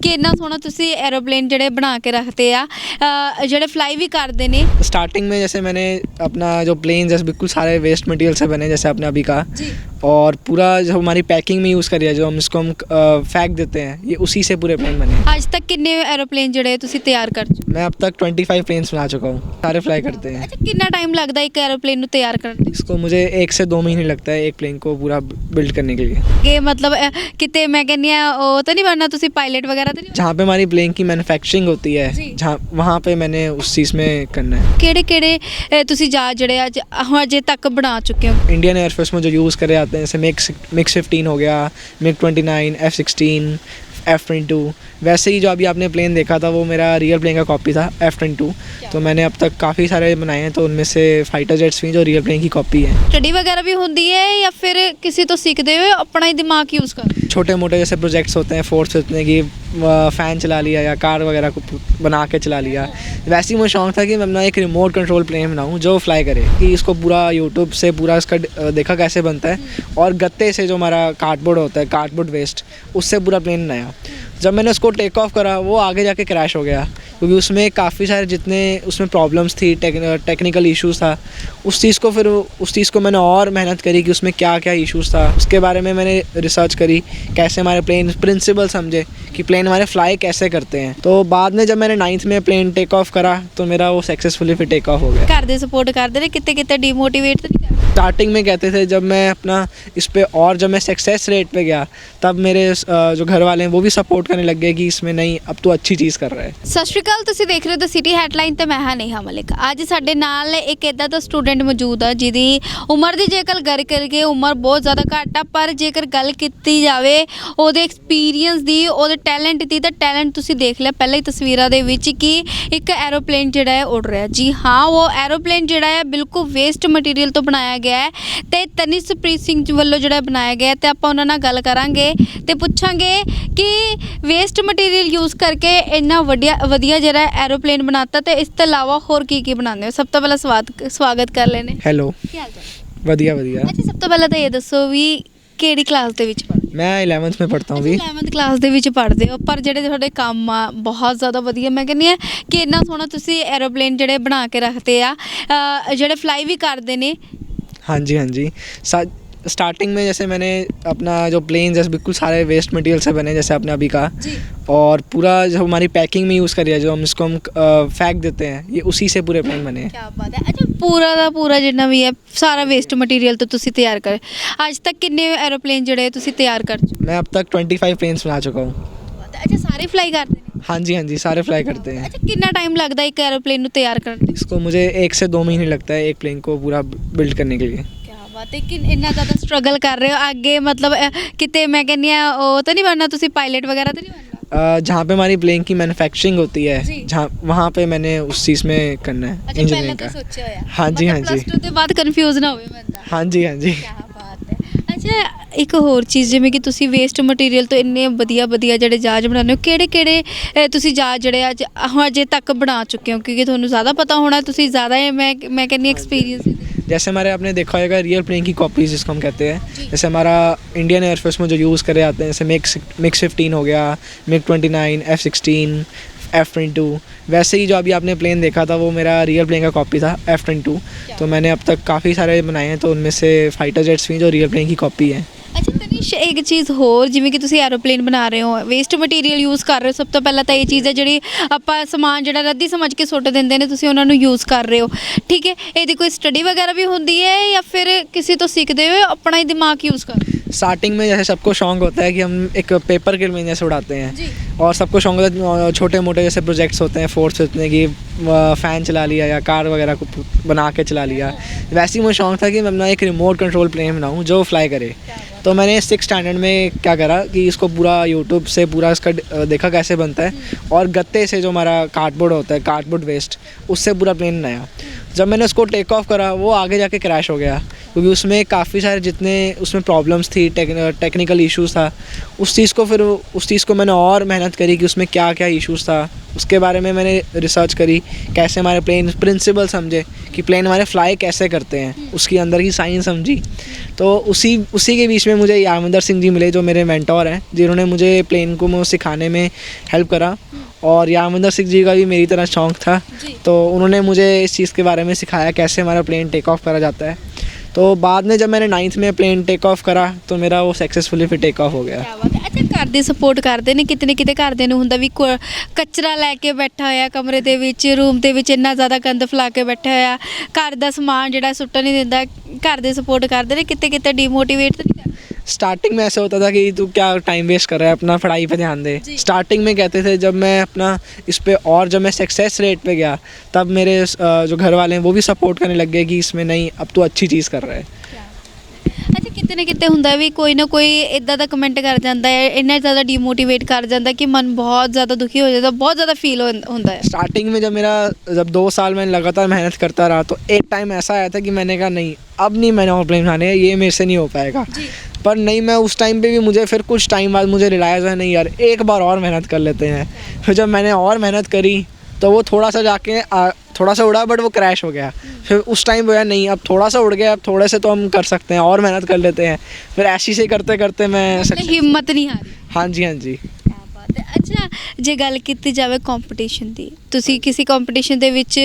कि इन्ना सोहना तुसी एरोप्लेन जेडे बना के रखते आ जेडे फ्लाई भी करते ने। स्टार्टिंग में जैसे मैंने अपना जो प्लेन जैसे बिल्कुल सारे वेस्ट मटेरियल से बने, जैसे आपने अभी कहा, और पूरा जो हमारी पैकिंग में यूज़ करी है, जो हम इसको हम फेंक देते हैं, ये उसी से पूरे प्लेन बने हैं। आज तक किन्ने एरोप्लेन जेडे तुसी तैयार कर चुके? मैं अब तक 25 प्लेन्स बना चुका हूँ, सारे फ्लाई करते हैं। अच्छा, कितना टाइम लगता है एक एरोप्लेन तैयार करने? इसको मुझे 1 से 2 महीने लगता है एक प्लेन को पूरा बिल्ड करने के लिए। कि मतलब किते मैं कहनी ओ तो नहीं बनना, तुसी पायलट वगैरह तो नहीं? जहाँ पे हमारी प्लेन की मैन्युफैक्चरिंग होती है, जहाँ वहाँ पे मैंने उस चीज़ में करना है। केड़े केड़े तुसी जहाज जेडे अज अजे तक बना चुके हो? इंडियन एयरफोर्स में जो यूज़ करे जाते हैं, जैसे मिक्स 15 हो गया, MiG-29, F-16, F-22। वैसे ही जो अभी आपने प्लेन देखा था वो मेरा रियल प्लेन का कॉपी था, F-22। तो मैंने अब तक काफ़ी सारे बनाए हैं, तो उनमें से फाइटर जेट्स भी जो रियल प्लेन की कॉपी है। स्टडी वगैरह भी होती है या फिर किसी तो सीखते हुए अपना ही दिमाग यूज़ कर? छोटे मोटे जैसे प्रोजेक्ट्स होते हैं, फोर्स होते हैं कि फ़ैन चला लिया या कार वगैरह को बना के चला लिया। वैसे ही मुझे शौक था कि मैं अपना एक रिमोट कंट्रोल प्लेन बनाऊँ जो फ्लाई करे, कि इसको पूरा यूट्यूब से पूरा इसका देखा कैसे बनता है, और गत्ते से जो हमारा कार्डबोर्ड होता है, कार्डबोर्ड वेस्ट, उससे पूरा प्लेन बनाया। जब मैंने उसको टेक ऑफ करा, वो आगे जाके क्रैश हो गया, क्योंकि उसमें काफ़ी सारे जितने उसमें प्रॉब्लम्स थी, टेक्निकल इश्यूज़ था। उस चीज़ को मैंने और मेहनत करी कि उसमें क्या क्या इश्यूज़ था, उसके बारे में मैंने रिसर्च करी, कैसे हमारे प्लेन प्रिंसिपल समझे कि प्लेन हमारे फ्लाई कैसे करते हैं। तो बाद में जब मैंने 9th में प्लेन टेक ऑफ करा, तो मेरा वो सक्सेसफुली फिर टेक ऑफ हो गया। घर दे सपोर्ट करते रहे, कितने कितने डिमोटिवेट तो नहीं करते? स्टार्टिंग में कहते थे, जब मैं अपना इस पे और जब मैं सक्सेस रेट पे गया, तब मेरे जो घर वाले हैं वो भी सपोर्ट करने लग गए कि इसमें नहीं, अब तो अच्छी चीज़ कर रहा है। ਸਤਿ ਸ਼੍ਰੀ ਅਕਾਲ, ਤੁਸੀਂ ਦੇਖ ਰਹੇ ਹੋ ਦ ਸਿਟੀ ਹੈਡਲਾਈਨ ਤੇ ਮੈਂ ਹਾਂ ਨੇਹਾ ਮਲਿਕ। ਅੱਜ ਸਾਡੇ ਨਾਲ ਇੱਕ ਇਦਾਂ ਦਾ ਸਟੂਡੈਂਟ ਮੌਜੂਦ ਆ ਜਿਹਦੀ ਉਮਰ ਦੀ ਜੇਕਰ ਗੱਲ ਕਰੀਏ, ਉਮਰ ਬਹੁਤ ਜ਼ਿਆਦਾ ਘੱਟ ਆ, ਪਰ ਜੇਕਰ ਗੱਲ ਕੀਤੀ ਜਾਵੇ ਉਹਦੇ ਐਕਸਪੀਰੀਅੰਸ ਦੀ, ਉਹਦੇ ਟੈਲੈਂਟ ਦੀ, ਤਾਂ ਟੈਲੈਂਟ ਤੁਸੀਂ ਦੇਖ ਲਿਆ ਪਹਿਲਾਂ ਹੀ ਤਸਵੀਰਾਂ ਦੇ ਵਿੱਚ ਕਿ ਇੱਕ ਐਰੋਪਲੇਨ ਜਿਹੜਾ ਹੈ ਉੱਡ ਰਿਹਾ। ਜੀ ਹਾਂ, ਉਹ ਐਰੋਪਲੇਨ ਜਿਹੜਾ ਹੈ ਬਿਲਕੁਲ ਵੇਸਟ ਮਟੀਰੀਅਲ ਤੋਂ ਬਣਾਇਆ ਗਿਆ ਹੈ ਤੇ ਤਨਿਸ਼ਪ੍ਰੀਤ ਸਿੰਘ ਵੱਲੋਂ ਜਿਹੜਾ ਬਣਾਇਆ ਗਿਆ, ਤੇ ਆਪਾਂ ਉਹਨਾਂ ਨਾਲ ਗੱਲ ਕਰਾਂਗੇ ਤੇ ਪੁੱਛਾਂਗੇ ਕਿ ਵੇਸਟ ਮਟੀਰੀਅਲ यूज़ करके इन्ना वधिया जरा एरोप्लेन बनाता, तो इस तो इलावा होर की बनाते हो? सब तो पहला स्वागत कर लेने। हेलो, क्या हाल चाल? वधिया वधिया। अच्छा, सब तो पहला तो ये दसो भी ਕਿਹੜੀ ਕਲਾਸ ਦੇ ਵਿੱਚ ਪੜ੍ਹਦੇ? मैं 11th में पढ़ता हूँ भी। 11th ਕਲਾਸ ਦੇ ਵਿੱਚ ਪੜ੍ਹਦੇ ਹੋ, ਪਰ ਜਿਹੜੇ ਤੁਹਾਡੇ ਕੰਮ ਆ ਬਹੁਤ ਜ਼ਿਆਦਾ ਵਧੀਆ। ਮੈਂ ਕਹਿੰਦੀ ਆ ਕਿ ਇੰਨਾ ਸੋਹਣਾ ਤੁਸੀਂ ਐਰੋਪਲੇਨ ਜਿਹੜੇ ਬਣਾ ਕੇ ਰੱਖਦੇ ਆ ਜਿਹੜੇ ਫਲਾਈ ਵੀ ਕਰਦੇ ਨੇ। हाँ जी, हाँ जी। स्टार्टिंग में जैसे मैंने अपना जो प्लेन जैसे बिल्कुल सारे वेस्ट मटेरियल से बने, जैसे आपने अभी कहा, और पूरा जो हमारी पैकिंग में यूज़ करी है, जो हम इसको हम फेंक देते हैं, ये उसी से पूरे प्लेन बने हैं। क्या बात है। अच्छा, पूरा ਦਾ ਪੂਰਾ ਜਿੰਨਾ ਵੀ ਹੈ ਸਾਰਾ वेस्ट मटीरियल तो ਤੁਸੀਂ ਤਿਆਰ ਕਰ। ਅੱਜ ਤੱਕ ਕਿੰਨੇ एरोप्लेन ਜਿਹੜੇ ਤੁਸੀਂ ਤਿਆਰ ਕਰ ਚੁੱਕੇ? मैं अब तक 25 प्लेन्स बना चुका हूँ। अच्छा, सारे फ्लाई करते हैं? हाँ जी, हाँ जी, सारे फ्लाई करते हैं। अच्छा, कितना टाइम लगता है एक एरोप्लेन ਨੂੰ ਤਿਆਰ ਕਰਨ ਤੇ? इसको मुझे 1 से 2 महीने लगता है एक प्लेन को पूरा बिल्ड करने के लिए। क्या बात है। कि ਇੰਨਾ ਜ਼ਿਆਦਾ ਸਟਰਗਲ ਕਰ ਰਹੇ ਹੋ ਅੱਗੇ, मतलब ਕਿਤੇ ਮੈਂ ਕਹਿੰਦੀ ਆ ਉਹ ਤਾਂ ਨਹੀਂ ਬਣਨਾ, ਤੁਸੀਂ ਪਾਇਲਟ ਵਗੈरह तो नहीं बनना? जहाँ पे हमारी प्लेन की मैन्युफैक्चरिंग होती है, जहाँ वहाँ पे मैंने उस चीज़ में करना है, अच्छा, इंजीनियरिंग पहले का। तो सोचा होया। हाँ जी, हाँ जी। प्लस 2 ਤੋਂ ਬਾਅਦ ਕਨਫਿਊਜ਼ ਨਾ ਹੋਵੇ ਬੰਦਾ। हाँ जी, हाँ जी। ਕੀ ਬਾਤ ਹੈ। ਅੱਛਾ, ਇੱਕ ਹੋਰ ਚੀਜ਼, ਜਿਵੇਂ ਕਿ ਤੁਸੀਂ ਵੇਸਟ ਮਟੀਰੀਅਲ ਤੋਂ ਇੰਨੇ ਵਧੀਆ ਜਿਹੜੇ ਜਹਾਜ਼ ਬਣਾਉਂਦੇ ਹੋ, ਕਿਹੜੇ ਤੁਸੀਂ ਜਹਾਜ਼ ਜਿਹੜੇ ਅੱਜ ਅਜੇ ਤੱਕ ਬਣਾ ਚੁੱਕੇ ਹੋ? ਕਿਉਂਕਿ ਤੁਹਾਨੂੰ ਜ਼ਿਆਦਾ ਪਤਾ ਹੋਣਾ, ਤੁਸੀਂ ਜ਼ਿਆਦਾ ਮੈਂ ਕਹਿੰਦੀ एक्सपीरियंस। जैसे हमारे आपने देखा होगा रियल प्लेन की कॉपीज़ जिसको हम कहते हैं, जैसे हमारा इंडियन एयरफोर्स में जो यूज़ करे जाते हैं, जैसे मिक्स 15 हो गया, MiG-29, F-16, F-22। वैसे ही जो अभी आपने प्लेन देखा था वो मेरा रियल प्लेन का कॉपी था, F-22। तो मैंने अब तक काफ़ी सारे बनाए हैं, तो उनमें से फाइटर जेट्स भी जो रियल प्लेन की कॉपी है। ਅੱਛਾ ਤਨੀਸ਼, ਇੱਕ ਚੀਜ਼ ਹੋਰ, ਜਿਵੇਂ ਕਿ ਤੁਸੀਂ ਐਰੋਪਲੇਨ ਬਣਾ ਰਹੇ ਹੋ, ਵੇਸਟ ਮਟੀਰੀਅਲ ਯੂਜ਼ ਕਰ ਰਹੇ ਹੋ, ਸਭ ਤੋਂ ਪਹਿਲਾਂ ਤਾਂ ਇਹ ਚੀਜ਼ ਹੈ ਜਿਹੜੀ ਆਪਾਂ ਸਮਾਨ ਜਿਹੜਾ ਰੱਦੀ ਸਮਝ ਕੇ ਸੁੱਟ ਦਿੰਦੇ ਨੇ, ਤੁਸੀਂ ਉਹਨਾਂ ਨੂੰ ਯੂਜ਼ ਕਰ ਰਹੇ ਹੋ, ਠੀਕ ਹੈ। ਇਹਦੀ ਕੋਈ स्टडी वगैरह भी होती है या फिर किसी तो सीखते हुए अपना ही दिमाग यूज़ कर? स्टार्टिंग में जैसे सबको शौक होता है कि हम एक पेपर के प्लेन जैसे उड़ाते हैं, और सबको शौक होता है छोटे मोटे जैसे प्रोजेक्ट्स होते हैं, फोर्स होते हैं कि फ़ैन चला लिया या कार वगैरह को बना के चला लिया। वैसे ही मुझे शौक था कि मैं अपना एक रिमोट कंट्रोल प्लेन बनाऊँ जो फ्लाई करे। तो मैंने 6th स्टैंडर्ड में क्या करा कि इसको पूरा यूट्यूब से पूरा इसका देखा कैसे बनता है, और गत्ते से जो हमारा कार्डबोर्ड होता है, कार्डबोर्ड वेस्ट, उससे पूरा प्लेन बनाया। जब मैंने उसको टेक ऑफ करा वो आगे जाके क्रैश हो गया, क्योंकि उसमें काफ़ी सारे जितने उसमें प्रॉब्लम्स थी, टेक्निकल इश्यूज़ था, उस चीज़ को मैंने और मेहनत करी कि उसमें क्या क्या इश्यूज़ था, उसके बारे में मैंने रिसर्च करी, कैसे हमारे प्लेन प्रिंसिपल समझे कि प्लेन हमारे फ्लाई कैसे करते हैं, उसके अंदर की साइंस समझी। तो उसी के बीच में मुझे यामिंदर सिंह जी मिले, जो मेरे मेंटोर हैं, जिन्होंने मुझे प्लेन को सिखाने में हेल्प करा। और यामिंदर सिंह जी का भी मेरी तरह शौक़ था, तो उन्होंने मुझे इस चीज़ के बारे में सिखाया कैसे हमारा प्लेन टेक ऑफ करा जाता है। तो बाद में जब मैंने 9th में प्लेन टेक ऑफ करा तो मेरा वो सक्सेसफुली फिर टेक ऑफ हो गया। ਕਿਆ ਬਾਤ ਹੈ। ਅੱਛਾ, ਘਰ ਦੇ ਸਪੋਰਟ ਕਰਦੇ ਨੇ ਕਿਤੇ ਨਾ ਕਿਤੇ, ਘਰਦਿਆਂ ਨੂੰ ਹੁੰਦਾ ਵੀ ਕਚਰਾ ਲੈ ਕੇ ਬੈਠਾ ਹੋਇਆ ਕਮਰੇ ਦੇ ਵਿੱਚ, ਰੂਮ ਦੇ ਵਿੱਚ ਇੰਨਾ ਜ਼ਿਆਦਾ ਗੰਦ ਫੈਲਾ ਕੇ ਬੈਠਾ ਹੋਇਆ, ਘਰ ਦਾ ਸਮਾਨ ਜਿਹੜਾ ਸੁੱਟਣ ਨਹੀਂ ਦਿੰਦਾ, ਘਰ ਦੇ ਸਪੋर्ट ਕਰਦੇ ਨੇ, ਕਿਤੇ ਕਿਤੇ ਡੀਮੋटिवेट ਤਾਂ नहीं करते? स्टार्टिंग में ऐसा होता था कि तू क्या टाइम वेस्ट कर रहा है, अपना पढ़ाई पे ध्यान दे। स्टार्टिंग में कहते थे, जब मैं अपना इस पे और जब मैं सक्सेस रेट पे गया तब मेरे जो घर वाले हैं वो भी सपोर्ट करने लग गए कि इसमें नहीं, अब तू अच्छी चीज़ कर रहा है। ਅੱਛਾ, ਕਿਤੇ ਨਾ ਕਿਤੇ ਹੁੰਦਾ ਵੀ ਕੋਈ ਨਾ ਕੋਈ ਇਦਾਂ ਦਾ ਕਮੈਂਟ ਕਰ ਜਾਂਦਾ ਹੈ, ਇੰਨਾ ਜ਼ਿਆਦਾ ਡੀਮੋटिवेट ਕਰ ਜਾਂਦਾ ਕਿ ਮਨ ਬਹੁਤ ਜ਼ਿਆਦਾ ਦੁਖੀ ਹੋ ਜਾਂਦਾ, ਬਹੁਤ ਜ਼ਿਆਦਾ ਫੀਲ ਹੁੰਦਾ है। स्टार्टिंग में जब 2 साल मैंने लगातार मेहनत करता रहा तो एक टाइम ऐसा आया था कि मैंने कहा नहीं, अब नहीं, मैंने और प्लेन खाने हैं, ये मेरे से नहीं हो पाएगा। पर नहीं, मैं उस टाइम पे भी मुझे फिर कुछ टाइम बाद मुझे रियलाइज़ हुआ, नहीं यार, एक बार और मेहनत कर लेते हैं। फिर जब मैंने और मेहनत करी तो वो थोड़ा सा जाके थोड़ा सा उड़ा, बट वो क्रैश हो गया। फिर उस टाइम पे नहीं, अब थोड़ा सा उड़ गया, अब थोड़े से तो हम कर सकते हैं, और मेहनत कर लेते हैं। फिर ऐसे से करते करते मैं ਹਿੰਮਤ ਨਹੀਂ ਹਾਰੀ। हाँ जी, हाँ जी। ਕਿਆ ਬਾਤ ਹੈ। ਅੱਛਾ, ਜੇ ਗੱਲ ਕੀਤੀ ਜਾਵੇ ਕੰਪੀਟੀਸ਼ਨ ਦੀ, ਤੁਸੀਂ ਕਿਸੇ ਕੰਪੀਟੀਸ਼ਨ ਦੇ ਵਿੱਚ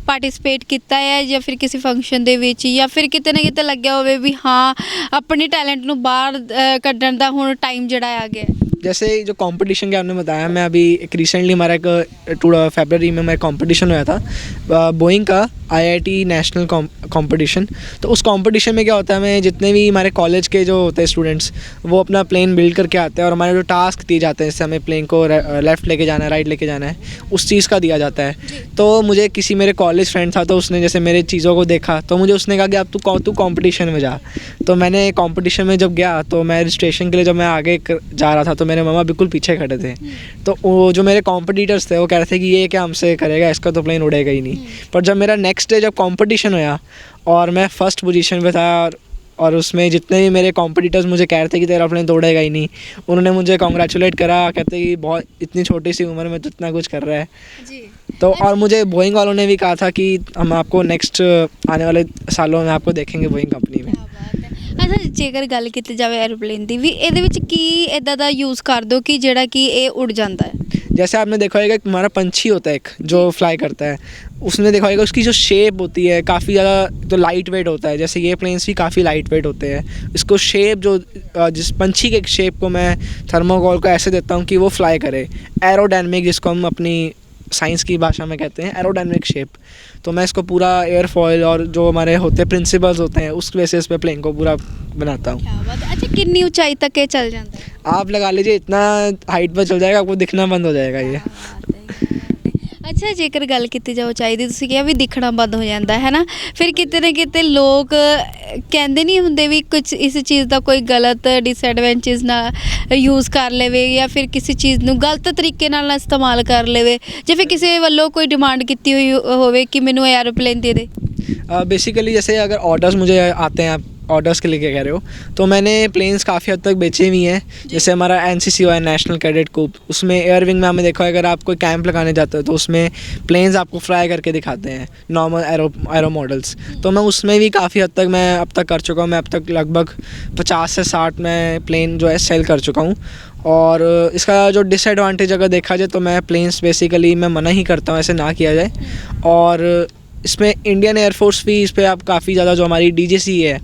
ਪਾਰਟਿਸਿਪੇਟ ਕੀਤਾ ਹੈ ਜਾਂ ਫਿਰ ਕਿਸੇ ਫੰਕਸ਼ਨ ਦੇ ਵਿੱਚ, ਜਾਂ ਫਿਰ ਕਿਤੇ ਨਾ ਕਿਤੇ ਲੱਗਿਆ ਹੋਵੇ ਵੀ ਹਾਂ ਆਪਣੇ ਟੈਲੈਂਟ ਨੂੰ ਬਾਹਰ ਕੱਢਣ ਦਾ ਹੁਣ ਟਾਈਮ ਜਿਹੜਾ आ गया है? जैसे जो कंपटीशन के आपने बताया, मैं अभी एक रिसेंटली हमारा एक फरवरी में मेरा कंपटीशन हुआ था बोइंग का, IIT नेशनल कंपटीशन। तो उस कंपटीशन में क्या होता है, मैं जितने भी हमारे कॉलेज के जो होते हैं स्टूडेंट्स, वो अपना प्लेन बिल्ड करके आते हैं और हमारे जो टास्क दिए जाते हैं, जैसे हमें प्लेन को लेफ़्ट लेके जाना है, राइट लेके जाना है, उस चीज़ का दिया जाता है। तो मुझे किसी मेरे कॉलेज फ्रेंड था, तो उसने जैसे मेरे चीज़ों को देखा तो मुझे उसने कहा कि अब तू कंपटीशन में जा। तो मैंने कंपटीशन में जब गया तो मैं रजिस्ट्रेशन के लिए जब मैं आगे जा रहा था तो मेरे मामा बिल्कुल पीछे खड़े थे। तो वो जो मेरे कॉम्पिटिटर्स थे वो कह रहे थे कि ये क्या हमसे करेगा, इसका तो प्लेन उड़ेगा ही नहीं। पर जब मेरा नेक्स्ट डे जब कंपटीशन हुआ और मैं फर्स्ट पोजीशन पे था, और उसमें जितने भी मेरे कॉम्पिटिटर्स मुझे कह रहे थे कि तेरा प्लेन तो उड़ेगा ही नहीं, उन्होंने मुझे कॉन्ग्रेचुलेट करा, कहते कि बहुत इतनी छोटी सी उम्र में तो इतना कुछ कर रहा है जी। तो और मुझे बोइंग वालों ने भी कहा था कि हम आपको नेक्स्ट आने वाले सालों में आपको देखेंगे बोइंग कंपनी में। ਅੱਛਾ, ਜੇਕਰ ਗੱਲ ਕੀਤੀ ਜਾਵੇ एयरप्लेन ਦੀ ਵੀ, ਇਹਦੇ ਵਿੱਚ ਕੀ ਇਦਾਂ ਦਾ ਯੂਜ਼ ਕਰ ਦੋ कि ਜਿਹੜਾ कि ਇਹ उड़ जाता है? जैसे आपने देखा होगा कि हमारा पंछी होता है एक जो फ्लाई करता है, उसने देखा होगा उसकी जो शेप होती है काफ़ी ज़्यादा तो लाइट वेट होता है। जैसे ये प्लेन्स भी काफ़ी लाइट वेट होते हैं। इसको शेप जो जिस पंछी के शेप को मैं थर्मोकोल को ऐसे देता हूँ कि वो फ्लाई करे, एरोडायनेमिक, जिसको हम अपनी साइंस की भाषा में कहते हैं एरोडायनेमिक शेप। तो मैं इसको पूरा एयरफॉयल और जो हमारे होते हैं प्रिंसिपल्स होते हैं उस बेसिस पे प्लेन को पूरा बनाता हूँ। क्या बात है। अच्छा, कितनी ऊंचाई तक ये चल जाता है? आप लगा लीजिए इतना हाइट पर चल जाएगा, आपको दिखना बंद हो जाएगा ये। ਅੱਛਾ, ਜੇਕਰ ਗੱਲ ਕੀਤੀ ਜਾਵੇ ਉਚਾਈ ਦੀ, ਤੁਸੀਂ ਕਿਹਾ ਵੀ ਦਿਖਣਾ ਬੰਦ ਹੋ ਜਾਂਦਾ ਹੈ ਨਾ, ਫਿਰ ਕਿਤੇ ਨਾ ਕਿਤੇ ਲੋਕ ਕਹਿੰਦੇ ਨਹੀਂ ਹੁੰਦੇ ਵੀ ਕੁਝ ਇਸ ਚੀਜ਼ ਦਾ ਕੋਈ ਗਲਤ ਡਿਸਐਡਵਾਂਟੇਜ ਨਾ ਯੂਜ਼ ਕਰ ਲਵੇ, ਜਾਂ ਫਿਰ ਕਿਸੇ ਚੀਜ਼ ਨੂੰ ਗਲਤ ਤਰੀਕੇ ਨਾਲ ਨਾ ਇਸਤੇਮਾਲ ਕਰ ਲਵੇ, ਜੇ ਫਿਰ ਕਿਸੇ ਵੱਲੋਂ ਕੋਈ ਡਿਮਾਂਡ ਕੀਤੀ ਹੋਈ ਹੋਵੇ कि मैनू एयरप्लेन दे दे? बेसिकली जैसे अगर ऑर्डर्स मुझे आते हैं, आप ऑर्डर्स के लिए क्या कह रहे हो, तो मैंने प्लेन्स काफ़ी हद तक बेचे हुई हैं। जैसे हमारा NCC हुआ है, नेशनल कैडेट कोर, उसमें एयरविंग में हमें देखा है, अगर आप कोई कैंप लगाने जाते हो तो उसमें प्लेन्स आपको फ्लाई करके दिखाते हैं, नॉर्मल एरो मॉडल्स। तो मैं उसमें भी काफ़ी हद तक मैं अब तक कर चुका हूँ। मैं अब तक लगभग 50 से 60 मैं प्लेन जो है सेल कर चुका हूँ। और इसका जो डिसएडवांटेज अगर देखा जाए तो मैं प्लेन्स बेसिकली मैं मना ही करता हूँ, ऐसे ना किया जाए। और इसमें इंडियन एयरफोर्स भी इस पर आप काफ़ी ज़्यादा, जो हमारी DGC है,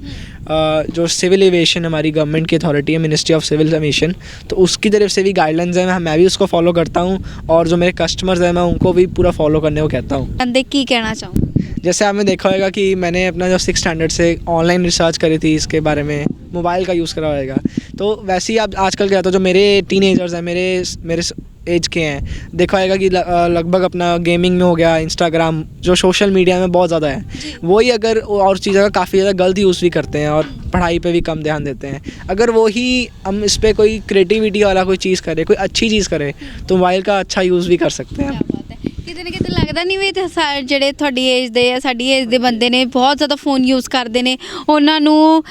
जो सिविल एविएशन हमारी गवर्नमेंट की अथॉरिटी है, मिनिस्ट्री ऑफ सिविल एविएशन, तो उसकी तरफ से भी गाइडलाइंस है, मैं भी उसको फॉलो करता हूँ। और जो मेरे कस्टमर्स हैं मैं उनको भी पूरा फॉलो करने को कहता हूँ। अंदर की कहना चाहूँ, जैसे आपने देखा होगा कि मैंने अपना जो 6th स्टैंडर्ड से ऑनलाइन रिसर्च करी थी इसके बारे में, मोबाइल का यूज़ करा होगा, तो वैसे ही आप आजकल क्या होता है, जो मेरे टीनेजर्स हैं, मेरे एज के हैं, देखा होगा कि लगभग अपना गेमिंग में हो गया, इंस्टाग्राम जो सोशल मीडिया में बहुत ज़्यादा है, वही अगर और चीज़ों का काफ़ी ज़्यादा गलत यूज़ भी करते हैं और पढ़ाई पे भी कम ध्यान देते हैं। अगर वही हम इस पर कोई क्रिएटिविटी वाला कोई चीज़ करें, कोई अच्छी चीज़ करें, तो मोबाइल का अच्छा यूज़ भी कर सकते हैं। ਕਿਤੇ ਨਾ ਕਿਤੇ ਲੱਗਦਾ ਨਹੀਂ ਵੀ ਜਿਹੜੇ ਤੁਹਾਡੀ ਏਜ ਦੇ ਆ ਸਾਡੀ ਏਜ ਦੇ ਬੰਦੇ ਨੇ ਬਹੁਤ ਜ਼ਿਆਦਾ ਫੋਨ ਯੂਜ਼ ਕਰਦੇ ਨੇ, ਉਹਨਾਂ ਨੂੰ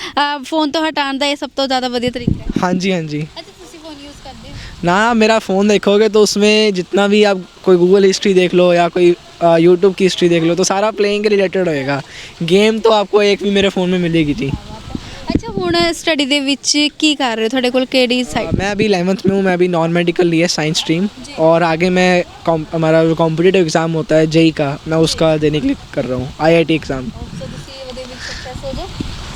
ਫੋਨ ਤੋਂ ਹਟਾਉਣ ਦਾ ਇਹ ਸਭ ਤੋਂ ਜ਼ਿਆਦਾ ਵਧੀਆ ਤਰੀਕਾ ਹੈ। हाँ जी, हाँ जी। ਅੱਛਾ, ਤੁਸੀਂ ਫੋਨ ਯੂਜ਼ ਕਰਦੇ ਹੋ? ना, मेरा फ़ोन देखोगे तो उसमें जितना भी आप कोई गूगल हिस्ट्री देख लो या कोई यूट्यूब की हिस्ट्री देख लो तो सारा प्लेइंग के रिलेटेड होएगा। गेम तो आपको एक भी मेरे फ़ोन में मिलेगी जी। ਅੱਛਾ, ਹੁਣ ਸਟੱਡੀ ਦੇ ਵਿੱਚ ਕੀ ਕਰ ਰਹੇ ਹੋ? ਤੁਹਾਡੇ ਕੋਲ ਕਿਹੜੀ ਸਾਈਡ? मैं अभी 11th में हूँ, मैं अभी नॉन मेडिकल ली है साइंस स्ट्रीम, और आगे मैं हमारा जो कॉम्पिटिटिव एग्ज़ाम होता है जेई का, मैं उसका देने के लिए कर रहा हूँ, IIT एग्ज़ाम। ਸੋ ਤੁਸੀਂ ਉਹਦੇ ਵਿੱਚ ਸਕਸੈਸ ਹੋ ਜਾਓ।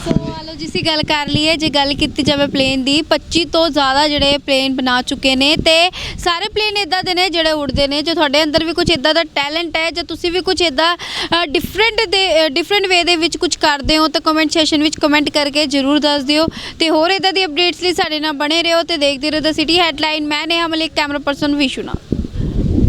ਸੋ ਆਲੋ ਜੀ, ਅਸੀਂ ਗੱਲ ਕਰ ਲਈਏ, ਜੇ ਗੱਲ ਕੀਤੀ ਜਾਵੇ ਪਲੇਨ ਦੀ, 25 ਤੋਂ ਜ਼ਿਆਦਾ ਜਿਹੜੇ ਪਲੇਨ ਬਣਾ ਚੁੱਕੇ ਨੇ ਤੇ ਸਾਰੇ ਪਲੇਨ ਇਦਾਂ ਦੇ ਨੇ ਜਿਹੜੇ ਉੜਦੇ ਨੇ। ਜੇ ਤੁਹਾਡੇ ਅੰਦਰ ਵੀ ਕੁਝ ਇਦਾਂ ਦਾ ਟੈਲੈਂਟ ਹੈ, ਜੇ ਤੁਸੀਂ ਵੀ ਕੁਝ ਇਦਾਂ ਡਿਫਰੈਂਟ ਵੇ ਦੇ ਵਿੱਚ ਕੁਝ ਕਰਦੇ ਹੋ ਤਾਂ ਕਮੈਂਟ ਸੈਸ਼ਨ ਵਿੱਚ ਕਮੈਂਟ ਕਰਕੇ ਜ਼ਰੂਰ ਦੱਸ ਦਿਓ। ਤੇ ਹੋਰ ਇਦਾਂ ਦੀ ਅਪਡੇਟਸ ਲਈ ਸਾਡੇ ਨਾਲ ਬਣੇ ਰਹੋ ਤੇ ਦੇਖਦੇ ਰਹੋ ਦ ਸਿਟੀ ਹੈਡਲਾਈਨ। ਮੈਂ ਨੇਹਾ ਮਲਿਕ, ਕੈਮਰਾ ਪਰਸਨ ਵਿਸ਼ੂ ਨਾਲ।